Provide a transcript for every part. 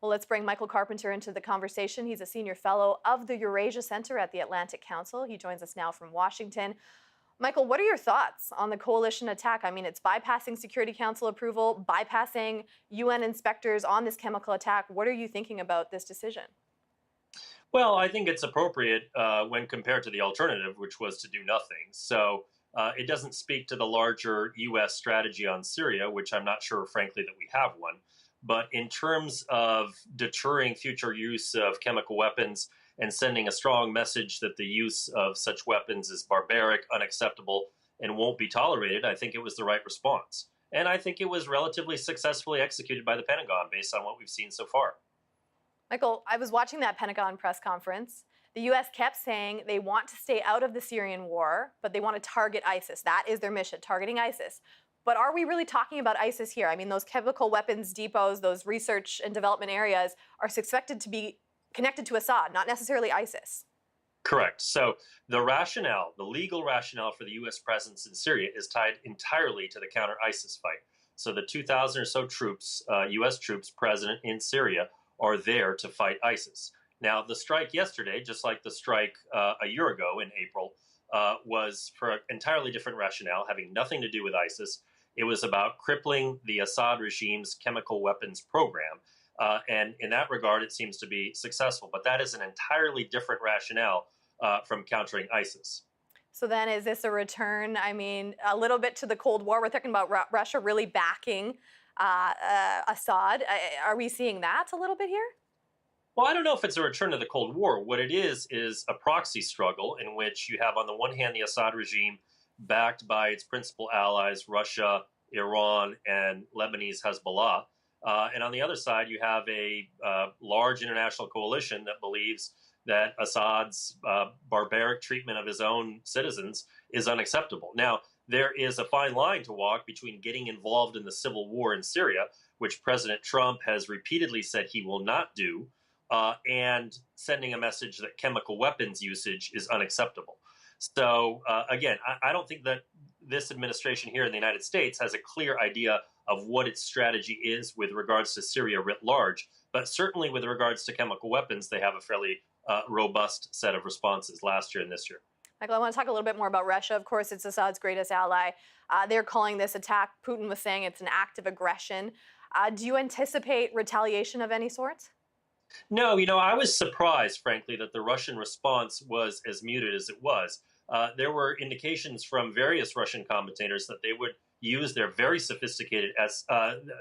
Well, let's bring Michael Carpenter into the conversation. He's a senior fellow of the Eurasia Center at the Atlantic Council. He joins us now from Washington. Michael, what are your thoughts on the coalition attack? I mean, it's bypassing Security Council approval, bypassing UN inspectors on this chemical attack. What are you thinking about this decision? Well, I think it's appropriate when compared to the alternative, which was to do nothing. So it doesn't speak to the larger U.S. strategy on Syria, which I'm not sure, frankly, that we have one. But in terms of deterring future use of chemical weapons and sending a strong message that the use of such weapons is barbaric, unacceptable, and won't be tolerated, I think it was the right response. And I think it was relatively successfully executed by the Pentagon based on what we've seen so far. Michael, I was watching that Pentagon press conference. The U.S. kept saying they want to stay out of the Syrian war, but they want to target ISIS. That is their mission, targeting ISIS. But are we really talking about ISIS here? I mean, those chemical weapons depots, those research and development areas are suspected to be connected to Assad, not necessarily ISIS. Correct. So the rationale, the legal rationale for the U.S. presence in Syria is tied entirely to the counter-ISIS fight. So the 2,000 or so troops, U.S. troops present in Syria, are there to fight ISIS. Now, the strike yesterday, just like the strike a year ago in April, was for an entirely different rationale, having nothing to do with ISIS. It was about crippling the Assad regime's chemical weapons program. And in that regard, it seems to be successful. But that is an entirely different rationale from countering ISIS. So then is this a return, I mean, a little bit to the Cold War? We're talking about Russia really backing Assad. Are we seeing that a little bit here? Well, I don't know if it's a return to the Cold War. What it is a proxy struggle in which you have, on the one hand, the Assad regime backed by its principal allies, Russia, Iran, and Lebanese Hezbollah. And on the other side, you have a large international coalition that believes that Assad's barbaric treatment of his own citizens is unacceptable. Now, there is a fine line to walk between getting involved in the civil war in Syria, which President Trump has repeatedly said he will not do, and sending a message that chemical weapons usage is unacceptable. So, again, I don't think that this administration here in the United States has a clear idea of what its strategy is with regards to Syria writ large, but certainly with regards to chemical weapons, they have a fairly robust set of responses last year and this year. Michael, I want to talk a little bit more about Russia. Of course, it's Assad's greatest ally. They're calling this attack, Putin was saying it's an act of aggression. Do you anticipate retaliation of any sort? No, I was surprised, frankly, that the Russian response was as muted as it was. There were indications from various Russian commentators that they would use their very sophisticated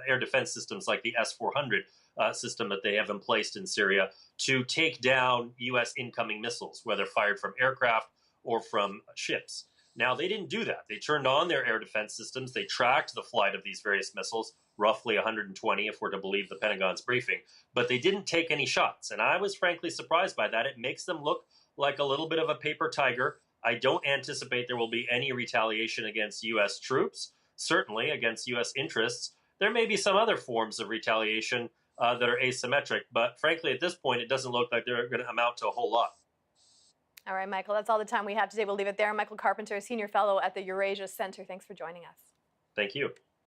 air defense systems like the S-400 system that they have emplaced in Syria to take down U.S. incoming missiles, whether fired from aircraft or from ships. Now, they didn't do that. They turned on their air defense systems. They tracked the flight of these various missiles, roughly 120 if we're to believe the Pentagon's briefing, but they didn't take any shots. And I was frankly surprised by that. It makes them look like a little bit of a paper tiger. I don't anticipate there will be any retaliation against U.S. troops, certainly against U.S. interests. There may be some other forms of retaliation that are asymmetric, but frankly, at this point, it doesn't look like they're going to amount to a whole lot. All right, Michael, that's all the time we have today. We'll leave it there. Michael Carpenter, Senior Fellow at the Eurasia Center. Thanks for joining us. Thank you.